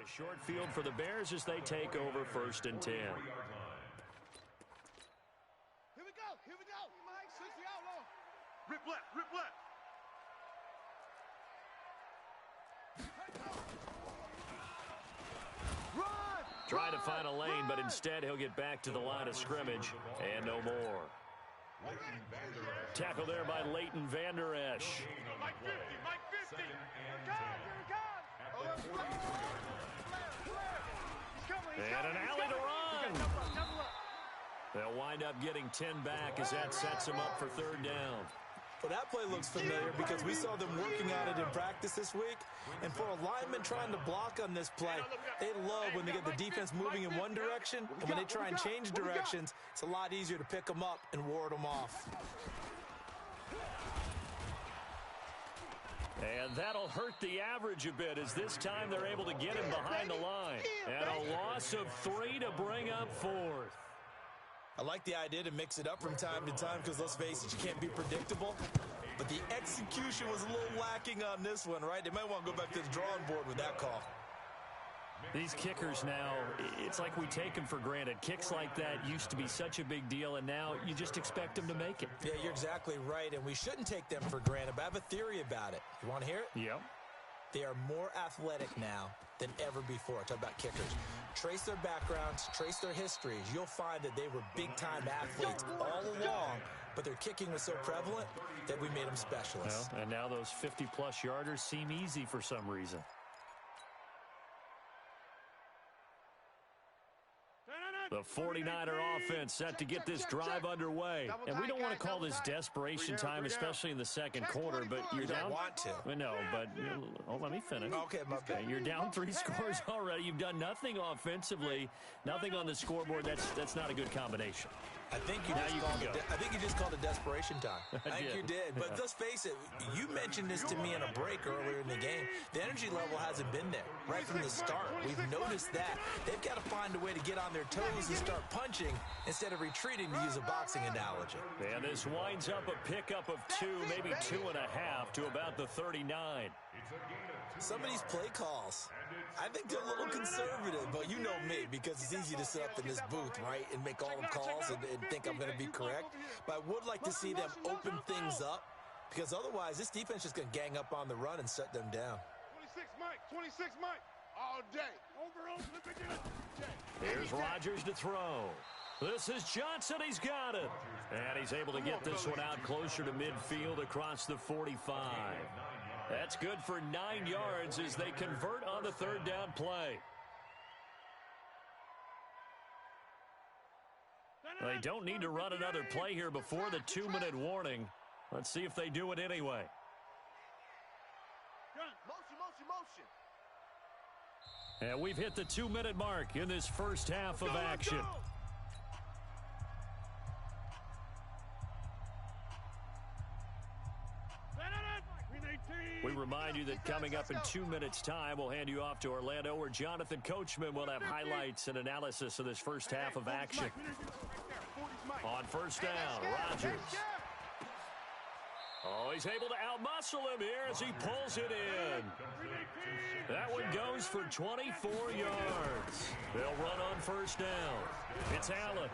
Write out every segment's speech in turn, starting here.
A short field for the Bears as they take over 1st and 10. Here we go. Mike, 60 out low. Rip left. Run! Trying to find a lane, but instead he'll get back to the line of scrimmage and no more. Tackle there by Leighton Vander Esch. Mike 50. Here it comes. And an alley to run. They'll wind up getting 10 back as that sets them up for 3rd down. Well, that play looks familiar because we saw them working on it in practice this week. And for a lineman trying to block on this play, they love when they get the defense moving in one direction. And when they try and change directions, it's a lot easier to pick them up and ward them off. And that'll hurt the average a bit as this time they're able to get him behind the line. And a loss of 3 to bring up 4th. I like the idea to mix it up from time to time because, let's face it, you can't be predictable. But the execution was a little lacking on this one, right? They might want to go back to the drawing board with that call. These kickers now, it's like we take them for granted. Kicks like that used to be such a big deal, and now you just expect them to make it. Yeah, you're exactly right, and we shouldn't take them for granted, but I have a theory about it. You want to hear it? Yep. They are more athletic now than ever before. Talk about kickers. Trace their backgrounds, trace their histories. You'll find that they were big-time athletes all along, but their kicking was so prevalent that we made them specialists. Well, and now those 50-plus yarders seem easy for some reason. The 49er offense set to get this drive underway. And we don't want to call this desperation time, especially in the second quarter, but you're down. Want to. No, but let me finish. Okay, my bad. You're down 3 scores already. You've done nothing offensively, nothing on the scoreboard. That's not a good combination. I think you just called it desperation time. I think you did. But let's face it, you mentioned this to me in a break earlier in the game. The energy level hasn't been there right from the start. We've noticed that. They've got to find a way to get on their toes and start punching instead of retreating, to use a boxing analogy. And this winds up a pickup of 2, maybe 2.5 to about the 39. Some of these play calls, I think they're a little conservative, but you know me, because it's easy to sit up in this booth, right, and make all the calls and think I'm going to be correct. But I would like to see them open things up, because otherwise this defense is going to gang up on the run and shut them down. 26 Mike, all day. Here's Rodgers to throw. This is Johnson. He's got it. And he's able to get this one out closer to midfield across the 45. That's good for 9 yards as they convert on the 3rd down play. They don't need to run another play here before the 2-minute warning. Let's see if they do it anyway. Motion. And we've hit the 2-minute mark in this first half of action. We remind you that coming up in 2 minutes' time, we'll hand you off to Orlando, where Jonathan Coachman will have highlights and analysis of this first half of action. On 1st down, Rodgers. Oh, he's able to outmuscle him here as he pulls it in. That one goes for 24 yards. They'll run on 1st down. It's Allen.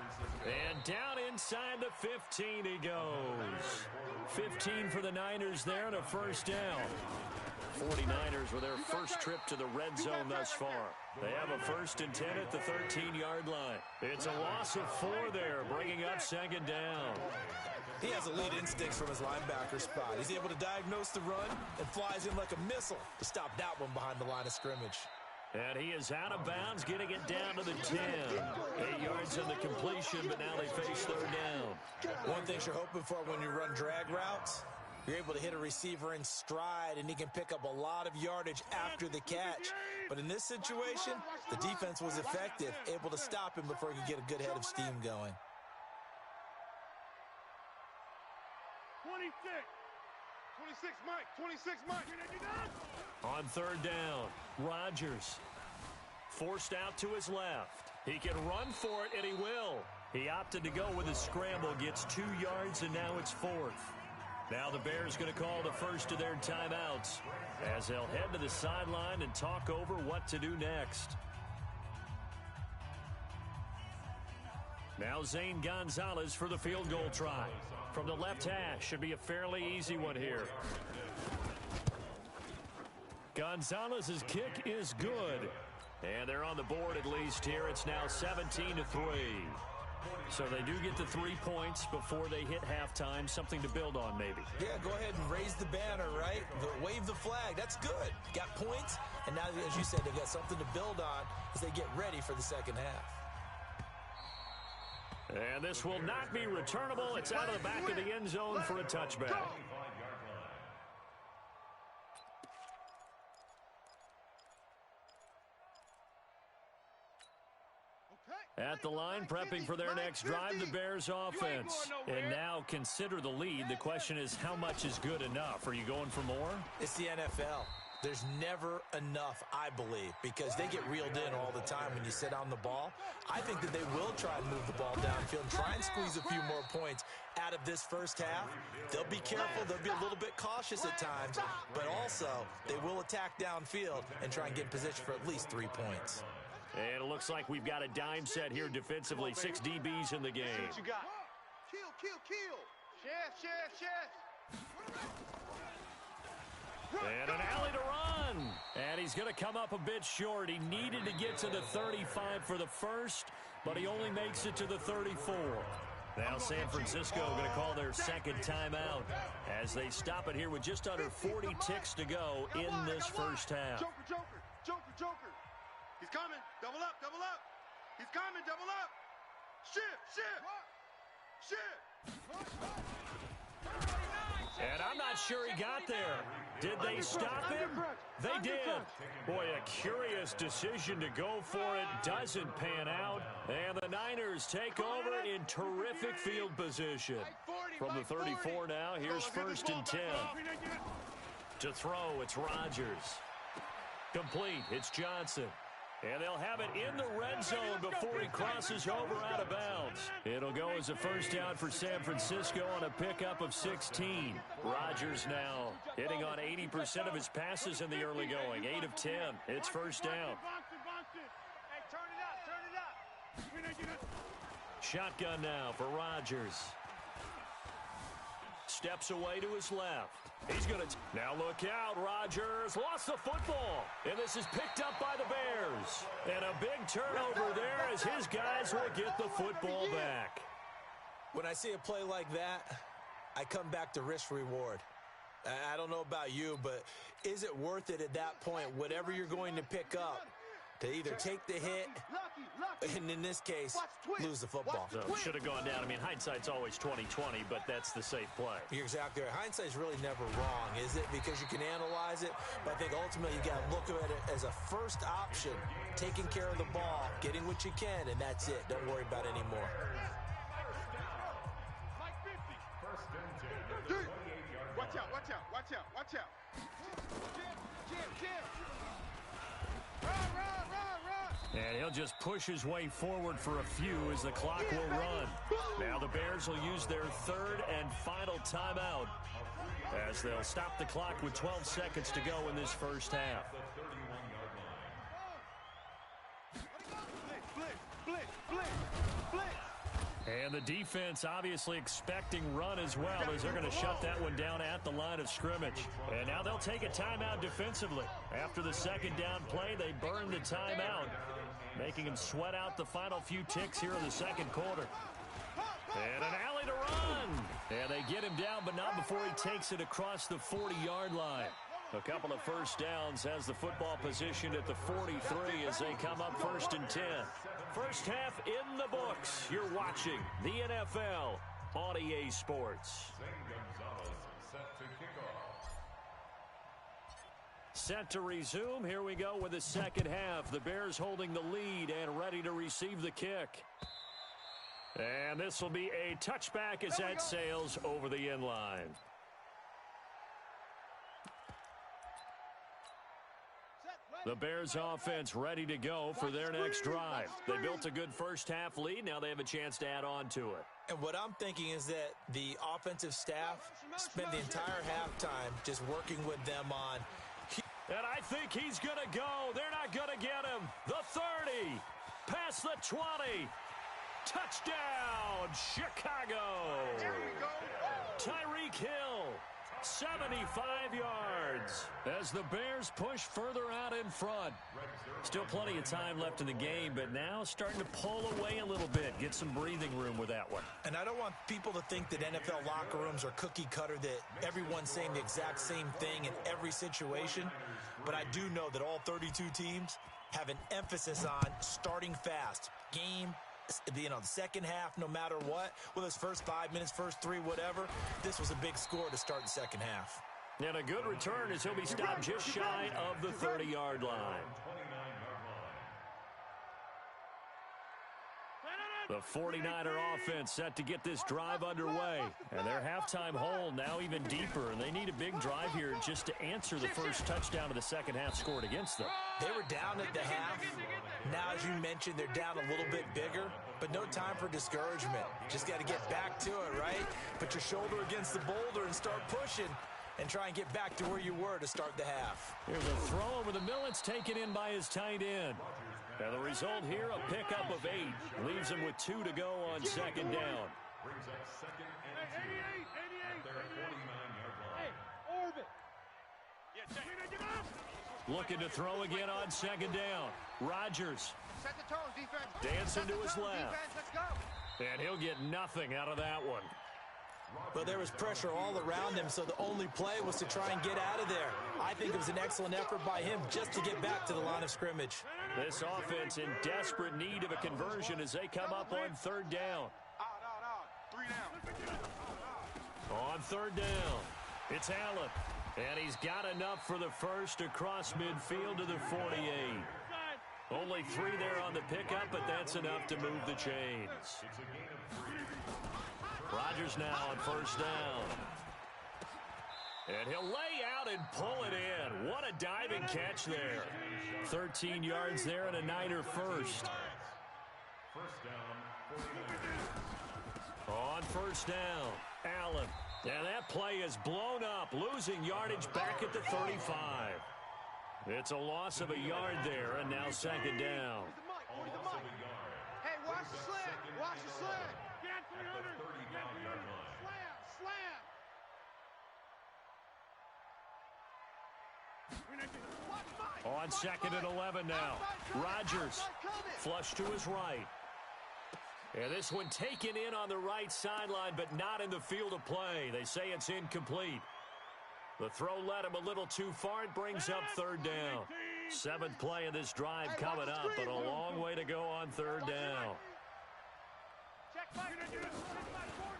And down inside the 15 he goes. 15 for the Niners there and a 1st down. 49ers with their first trip to the red zone thus far. They have a 1st and 10 at the 13-yard line. It's a loss of 4 there, bringing up 2nd down. He has elite instincts from his linebacker spot. He's able to diagnose the run and flies in like a missile to stop that one behind the line of scrimmage. And he is out of bounds, getting it down to the 10. 8 yards on the completion, but now they face 3rd down. One thing you're hoping for when you run drag routes, you're able to hit a receiver in stride, and he can pick up a lot of yardage after the catch. But in this situation, the defense was effective, able to stop him before he could get a good head of steam going. 26 Mike. On 3rd down, Rodgers forced out to his left. He can run for it, and he will. He opted to go with a scramble, gets 2 yards, and now it's 4th. Now the Bears going to call the first of their timeouts as they'll head to the sideline and talk over what to do next. Now Zane Gonzalez for the field goal try. From the left hash, should be a fairly easy one here. Gonzalez's kick is good. And they're on the board at least here. It's now 17-3. So they do get the 3 points before they hit halftime. Something to build on, maybe. Yeah, go ahead and raise the banner, right? Wave the flag. That's good. Got points, and now, as you said, they've got something to build on as they get ready for the second half. And this will not be returnable. It's out of the back of the end zone for a touchback. At the line, prepping for their next drive, the Bears offense. And now consider the lead. The question is, how much is good enough? Are you going for more? It's the NFL. There's never enough, I believe, because they get reeled in all the time when you sit on the ball. I think that they will try and move the ball downfield and try and squeeze a few more points out of this first half. They'll be careful. They'll be a little bit cautious at times, but also they will attack downfield and try and get in position for at least 3 points. And it looks like we've got a dime set here defensively. 6 DBs in the game. What you got? Kill. Chef. And an alley to run. And he's going to come up a bit short. He needed to get to the 35 for the first, but he only makes it to the 34. Now San Francisco going to call their second timeout as they stop it here with just under 40 ticks to go in this first half. Joker. He's coming. Double up. He's coming. Double up. Shift. And I'm not sure he got there. Did they stop him? They did. Boy, a curious decision to go for it. Doesn't pan out. And the Niners take over in terrific field position. From the 34 now, here's 1st and 10. To throw, it's Rodgers. Complete, it's Johnson. And they'll have it in the red zone before he crosses over out of bounds. It'll go as a first down for San Francisco on a pickup of 16. Rodgers now hitting on 80% of his passes in the early going. 8 of 10. It's first down. Hey, turn it up. Shotgun now for Rodgers. Steps away to his left. He's going to now look out. Rodgers lost the football. And this is picked up by the Bears. And a big turnover there as his guys will get the football back. When I see a play like that, I come back to risk reward. I don't know about you, but is it worth it at that point, whatever you're going to pick up, to either take the hit, and in this case, lose the football? So should have gone down. I mean, hindsight's always 20/20, but that's the safe play. You're exactly right. Hindsight's really never wrong, is it? Because you can analyze it, but I think ultimately you got to look at it as a first option, taking care of the ball, getting what you can, and that's it. Don't worry about it anymore. Watch out. Jim. Run. And he'll just push his way forward for a few as the clock will run. Now the Bears will use their 3rd and final timeout as they'll stop the clock with 12 seconds to go in this first half. Blitz. And the defense obviously expecting run as well as they're going to shut that one down at the line of scrimmage. And now they'll take a timeout defensively. After the second down play, they burn the timeout, making them sweat out the final few ticks here in the second quarter. And an alley to run. And they get him down, but not before he takes it across the 40-yard line. A couple of first downs has the football positioned at the 43 as they come up 1st and 10. First half in the books. You're watching the NFL on EA Sports. Set to resume. Here we go with the second half. The Bears holding the lead and ready to receive the kick. And this will be a touchback as that sails over the end line. Set, The Bears offense ready to go for their next drive. They built a good first-half lead. Now they have a chance to add on to it. And what I'm thinking is that the offensive staff spent the entire halftime just working with them on. And I think he's going to go. They're not going to get him. The 30. Past the 20. Touchdown, Chicago. There we go. Tyreek Hill, 75 yards as the Bears push further out in front. Still plenty of time left in the game, but now starting to pull away a little bit, get some breathing room with that one. And I don't want people to think that NFL locker rooms are cookie cutter, that everyone's saying the exact same thing in every situation. But I do know that all 32 teams have an emphasis on starting fast. Game, the second half, no matter what, whether it's first 5 minutes, first 3, whatever, this was a big score to start the second half. And a good return as he'll be stopped just shy of the 30-yard line. The 49er offense set to get this drive underway. And their halftime hole now even deeper. And they need a big drive here just to answer the first touchdown of the second half scored against them. They were down at the half. Now, as you mentioned, they're down a little bit bigger. But no time for discouragement. Just got to get back to it, right? Put your shoulder against the boulder and start pushing. And try and get back to where you were to start the half. Here's a throw over the middle. It's taken in by his tight end. And the result here, a pickup of 8. Leaves him with 2 to go on second down. Brings up second and 2 at their 49-yard line. Looking to throw again on second down. Rodgers. Set the tone, defense. Dancing to his left. Defense, let's go. And he'll get nothing out of that one. But there was pressure all around him, so the only play was to try and get out of there. I think it was an excellent effort by him just to get back to the line of scrimmage. This offense in desperate need of a conversion as they come up on third down. Out. 3 down. On third down, it's Allen. And he's got enough for the first across midfield to the 48. Only 3 there on the pickup, but that's enough to move the chains. Rodgers now on first down. And he'll lay out and pull it in. What a diving catch there. 13 yards there and a Niner first. On first down, Allen. And that play is blown up, losing yardage back at the 35. It's a loss of a yard there, and now second down. Hey, watch the slant. Watch the slant. On second and 11 now. Rodgers flush to his right. And this one taken in on the right sideline, but not in the field of play. They say it's incomplete. The throw led him a little too far. It brings up third down. 7th play of this drive coming up, but a long way to go on third down.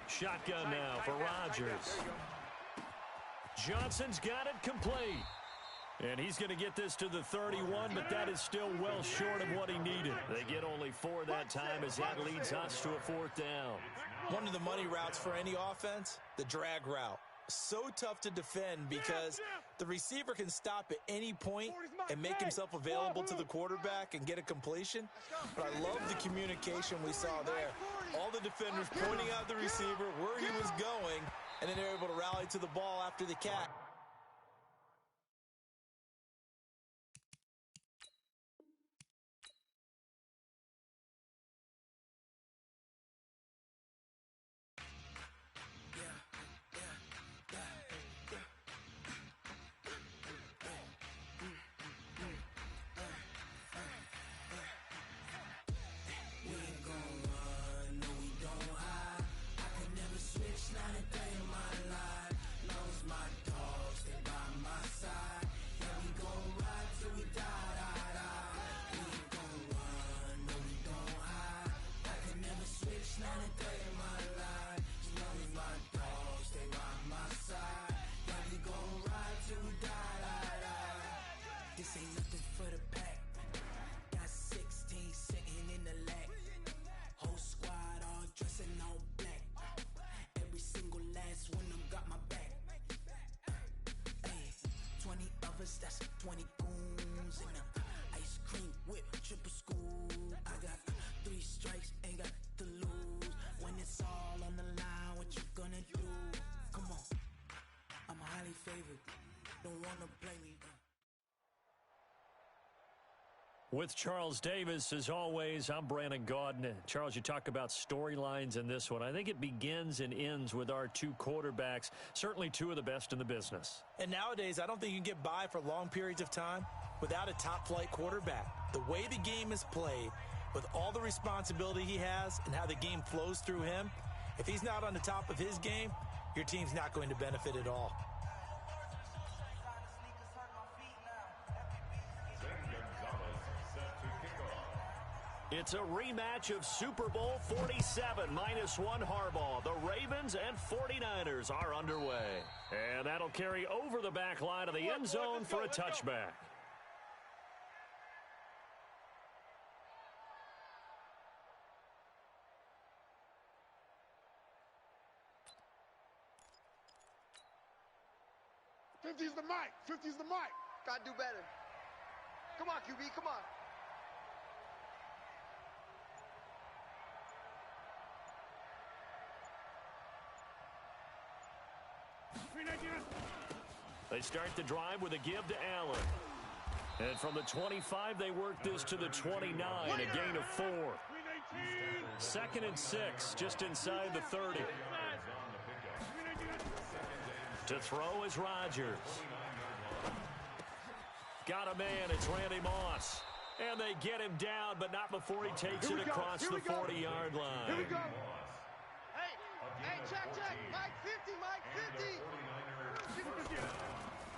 Shotgun now for Rodgers. Johnson's got it complete. And he's going to get this to the 31, but that is still well short of what he needed. They get only 4 that time as that leads us to a 4th down. One of the money routes for any offense, the drag route. So tough to defend because the receiver can stop at any point and make himself available to the quarterback and get a completion. But I love the communication we saw there. All the defenders pointing out the receiver, where he was going, and then they're able to rally to the ball after the catch. This ain't nothing for the pack. Got 16 sitting in the lag. Whole squad all dressing all black. Every single last one of them got my back. Hey, 20 of us, that's 20 goons in the With Charles Davis, as always, I'm Brandon Gaudin. Charles, you talk about storylines in this one. I think it begins and ends with our two quarterbacks, certainly two of the best in the business. And nowadays, I don't think you can get by for long periods of time without a top-flight quarterback. The way the game is played, with all the responsibility he has and how the game flows through him, if he's not on the top of his game, your team's not going to benefit at all. It's a rematch of Super Bowl 47, -1 Harbaugh. The Ravens and 49ers are underway. And that'll carry over the back line of the end zone for a touchback. '50's the mic. 50's the mic. Gotta do better. Come on, QB, come on. They start the drive with a give to Allen. And from the 25, they work this to the 29, a gain of 4. 2nd and 6, just inside the 30. To throw is Rodgers. Got a man, it's Randy Moss. And they get him down, but not before he takes it across the 40-yard line. Here we go. Hey, check. Mike 50, Mike 50.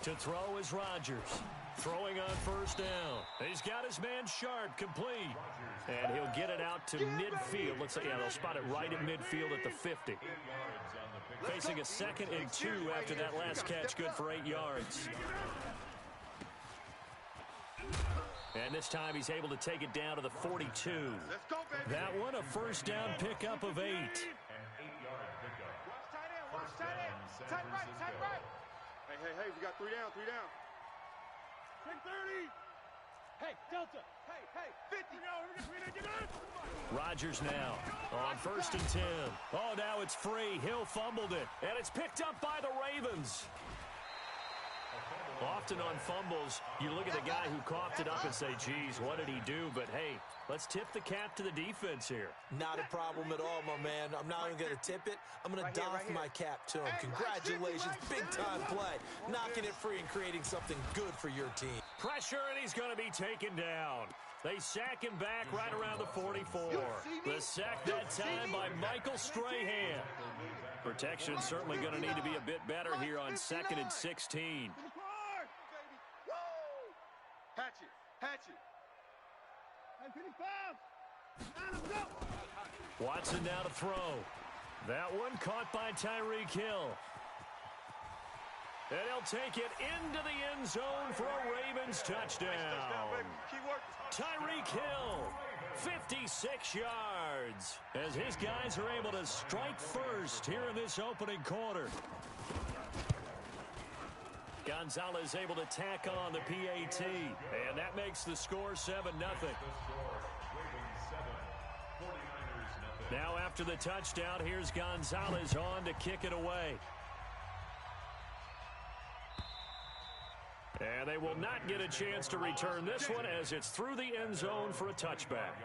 To throw is Rodgers. Throwing on first down. He's got his man Sharp complete. And he'll get it out to midfield. Looks like, they'll spot it right at midfield at the 50. Facing a 2nd and 2 after that last catch, good for 8 yards. And this time he's able to take it down to the 42. Let's go, baby. That one a first down pickup of 8. Watch tight end. Tight right. Hey, we got 3 down. 10-30. Hey, Delta. Hey, 50. Rodgers now on 1st and 10. Oh, now it's free. Hill fumbled it. And it's picked up by the Ravens. Often on fumbles, you look at the guy who coughed it up and say, geez, what did he do? But, hey, let's tip the cap to the defense here. Not a problem at all, my man. I'm not even going to tip it. I'm going to doff my cap to him. Congratulations. Big-time play. Knocking it free and creating something good for your team. Pressure, and he's going to be taken down. They sack him back right around the 44. The sack that time by Michael Strahan. Protection certainly going to need to be a bit better here on 2nd and 16. Hatchet. Watson now to throw. That one caught by Tyreek Hill. And he'll take it into the end zone for a Ravens touchdown. Tyreek Hill, 56 yards, as his guys are able to strike first here in this opening quarter. Gonzalez able to tack on the PAT, and that makes the score 7-0. Now after the touchdown, here's Gonzalez on to kick it away. And they will not get a chance to return this one as it's through the end zone for a touchback.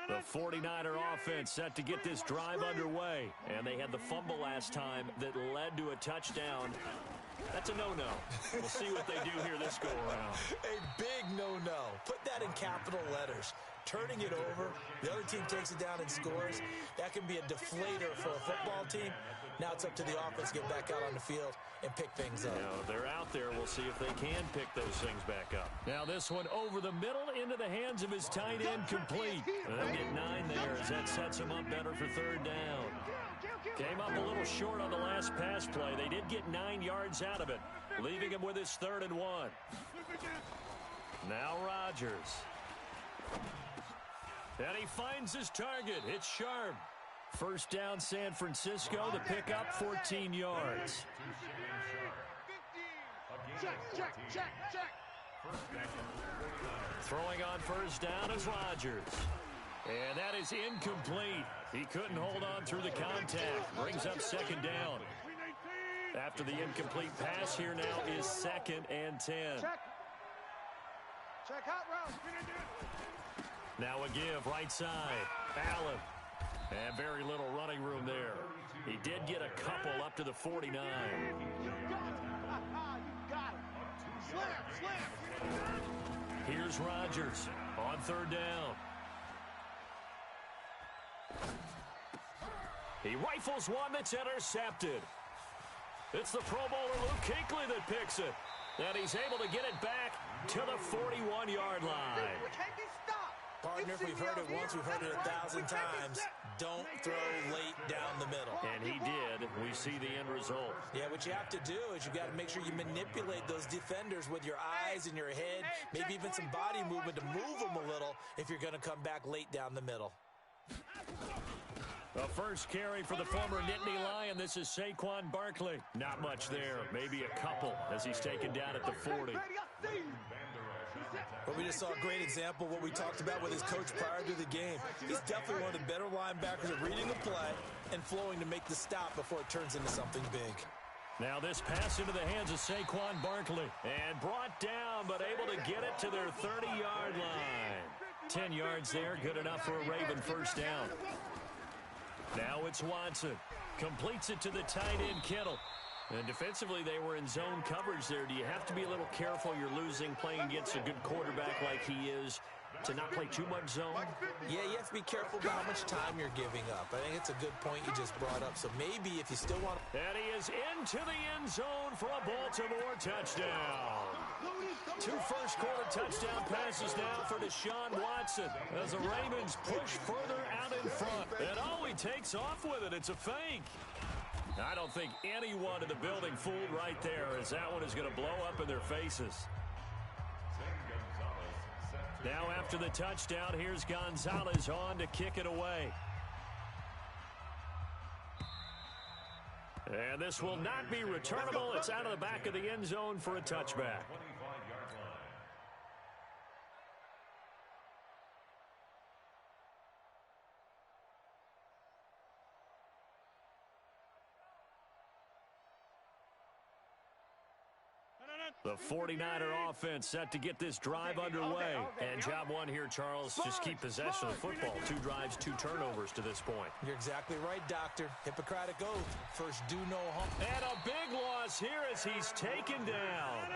The 49er offense set to get this drive underway. And they had the fumble last time that led to a touchdown. That's a no-no. We'll see what they do here this go-around. A big no-no. Put that in capital letters. Turning it over, the other team takes it down and scores. That can be a deflator for a football team. Now it's up to the offense to get back out on the field and pick things up. Now, they're out there. We'll see if they can pick those things back up. Now this one over the middle into the hands of his tight end complete. They'll get 9 there as that sets him up better for 3rd down. Came up a little short on the last pass play. They did get 9 yards out of it, leaving him with his 3rd and 1. Now Rodgers. And he finds his target. It's Sharp. First down, San Francisco. The pickup, 14 yards. Check. Throwing on first down is Rodgers. And that is incomplete. He couldn't hold on through the contact. Brings up 2nd down. After the incomplete pass, here now is 2nd and 10. Check hot route. Now a give, right side. Allen. And very little running room there. He did get a couple up to the 49. You got it. You got it. Slam, slam. Here's Rodgers on third down. He rifles one that's intercepted. It's the Pro Bowler Luke Kuechly that picks it. And he's able to get it back to the 41-yard line. Can't be stopped. Partner, if we've heard it once, we've heard it 1,000 times. Don't throw late down the middle. And he did. We see the end result. Yeah, what you have to do is you got to make sure you manipulate those defenders with your eyes and your head, maybe even some body movement to move them a little if you're going to come back late down the middle. The first carry for the former Nittany Lion. This is Saquon Barkley. Not much there. Maybe a couple as he's taken down at the 40. But we just saw a great example of what we talked about with his coach prior to the game. He's definitely one of the better linebackers at reading the play and flowing to make the stop before it turns into something big. Now this pass into the hands of Saquon Barkley. And brought down, but able to get it to their 30-yard line. 10 yards there, good enough for a Raven first down. Now it's Watson. Completes it to the tight end, Kittle. And defensively, they were in zone coverage there. Do you have to be a little careful? You're losing playing against a good quarterback like he is to not play too much zone? Yeah, you have to be careful about how much time you're giving up. I think it's a good point you just brought up. So maybe if you still want to... And he is into the end zone for a Baltimore touchdown. 2 first-quarter touchdown passes now for Deshaun Watson as the Ravens push further out in front. And oh, he takes off with it. It's a fake. I don't think anyone in the building fooled right there, as that one is going to blow up in their faces. Now after the touchdown, here's Gonzalez on to kick it away. And this will not be returnable. It's out of the back of the end zone for a touchback. The 49er offense set to get this drive underway. And job one here, Charles, just keep possession of the football. 2 drives, 2 turnovers to this point. You're exactly right, Doctor. Hippocratic oath. First, do no harm. And a big loss here as he's taken down.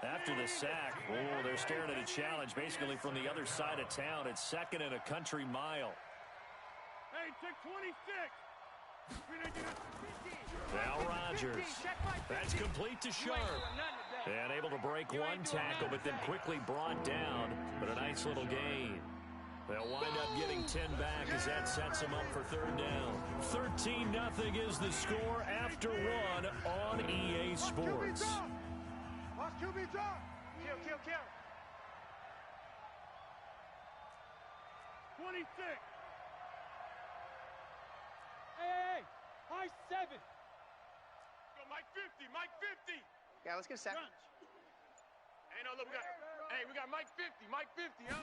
After the sack, oh, they're staring at a challenge basically from the other side of town. It's second and a country mile. Hey, check 26. Now Rodgers. That's complete to Sharp. And able to break one tackle, but then quickly brought down. But a nice little gain. They'll wind up getting 10 back as that sets them up for third down. 13-0 is the score after 1 on EA Sports. Watch QB drop. Kill. 26. Hey, high 7. Go, Mike 50, Mike 50. Yeah, let's get a sack. Hey, no, look, we got Mike 50, Mike 50, huh?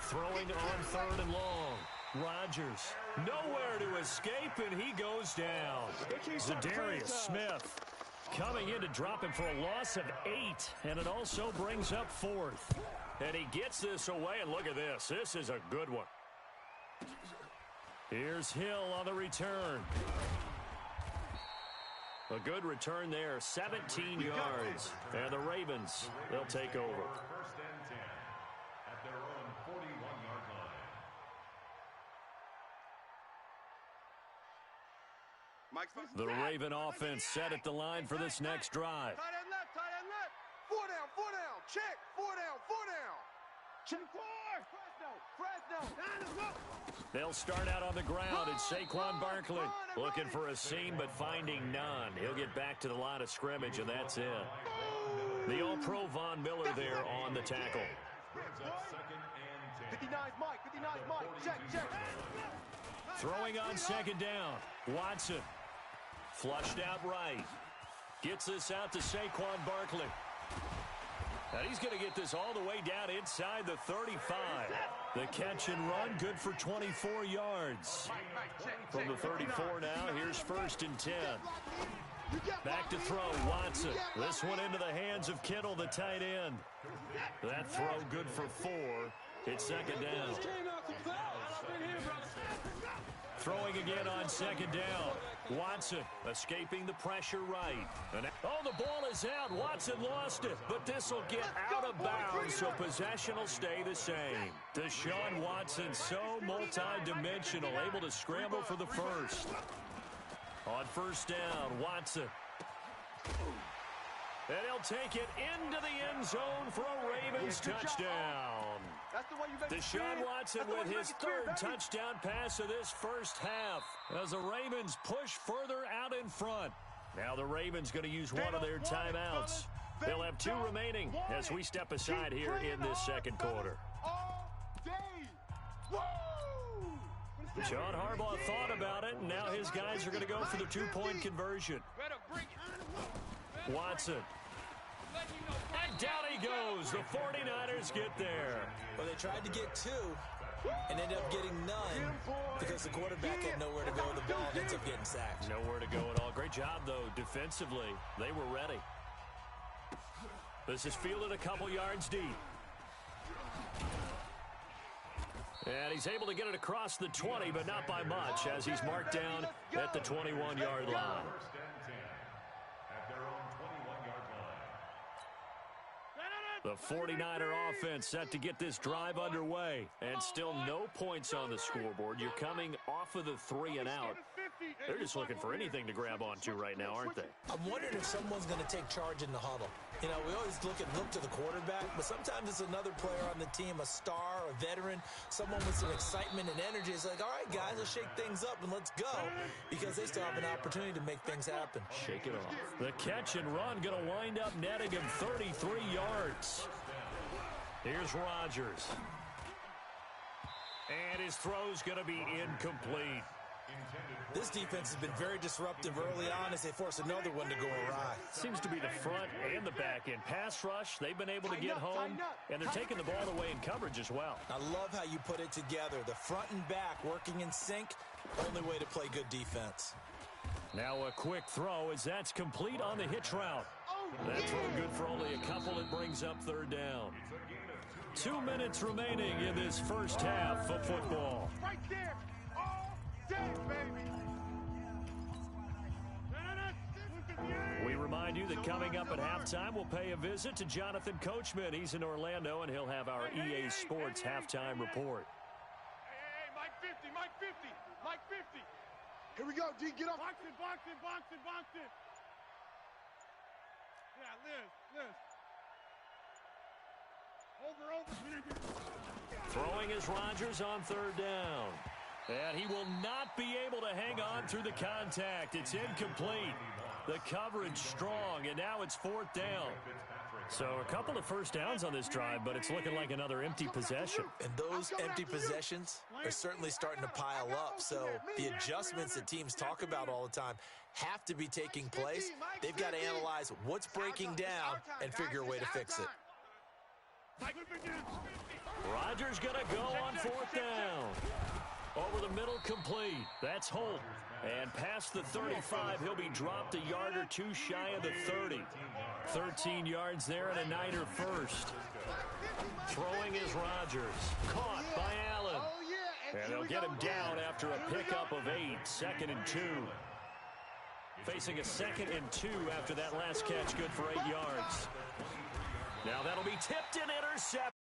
Throwing on third and long. Rodgers, nowhere to escape, and he goes down. Zadarius Smith coming in to drop him for a loss of 8, and it also brings up 4th. And he gets this away, and look at this. This is a good one. Here's Hill on the return. A good return there, 17 yards. And the Ravens, they'll take over. First and 10 at their own 41-yard line. Mike's The Raven offense set at the line for this next drive. Tight end left, tight end left. 4 down, check. 4 down. Check 4. Fresno. Let's go. They'll start out on the ground. It's Saquon Barkley looking for a seam but finding none. He'll get back to the line of scrimmage, and that's it. The All-Pro Von Miller there on the tackle. Brings up second and 10. 59's Mike. Check. Throwing on second down. Watson flushed out right. Gets this out to Saquon Barkley. And he's going to get this all the way down inside the 35. The catch and run, good for 24 yards. From the 34 now, here's 1st and 10. Back to throw, Watson. This one into the hands of Kittle, the tight end. That throw good for 4. It's second down. Throwing again on second down. Watson escaping the pressure right. Oh, the ball is out. Watson lost it, but this will get out of bounds, so possession will stay the same. Deshaun Watson, so multi-dimensional, able to scramble for the first. On first down, Watson. And he'll take it into the end zone for a Ravens touchdown. Deshaun Watson with his third touchdown pass of this first half as the Ravens push further out in front. Now the Ravens going to use one of their timeouts. They'll have 2 remaining as we step aside here in this second quarter. John Harbaugh thought about it, and now his guys are going to go for the 2-point conversion. Watson. And down he goes. The 49ers get there. Well, they tried to get 2 and ended up getting none because the quarterback had nowhere to go with the ball and ends up getting sacked. Nowhere to go at all. Great job, though, defensively. They were ready. This is fielded a couple yards deep. And he's able to get it across the 20, but not by much, as he's marked down at the 21-yard line. The 49er offense set to get this drive underway, and still no points on the scoreboard. You're coming off of the 3 and out. They're just looking for anything to grab onto right now, aren't they? I'm wondering if someone's going to take charge in the huddle. You know, we always look to the quarterback, but sometimes it's another player on the team, a star, a veteran, someone with some excitement and energy. It's like, all right, guys, let's shake things up and let's go, because they still have an opportunity to make things happen. Shake it off. The catch and run going to wind up netting him 33 yards. Here's Rodgers. And his throw's going to be incomplete. This defense has been very disruptive early on as they force another one to go awry. Seems to be the front and the back end. Pass rush, they've been able to get home, and they're taking the ball away in coverage as well. I love how you put it together. The front and back working in sync, only way to play good defense. Now a quick throw as that's complete on the hitch route. That throw good for only a couple. It brings up third down. 2 minutes remaining in this first half of football. Right there. All day, baby. We remind you that coming up at halftime, we'll pay a visit to Jonathan Coachman. He's in Orlando, and he'll have our EA Sports halftime report. Hey, Mike 50, Mike 50, Mike 50. Here we go, D, get up. Box it. Yeah, Liz. Over. Throwing is Rodgers on third down. And he will not be able to hang on through the contact. It's incomplete. The coverage strong, and now it's fourth down. So a couple of first downs on this drive, but it's looking like another empty possession. And those empty possessions are certainly starting to pile up. So the adjustments that teams talk about all the time have to be taking place. They've got to analyze what's breaking down and figure a way to fix it. Rodgers going to go on fourth down. Over the middle, complete. That's Holt. And past the 35, he'll be dropped a yard or two shy of the 30. 13 yards there and a Niner first. Throwing is Rodgers. Caught by Allen. And they'll get him down after a pickup of 8. 2nd and 2. Facing a 2nd and 2 after that last catch, good for 8 yards. Now that'll be tipped and intercepted.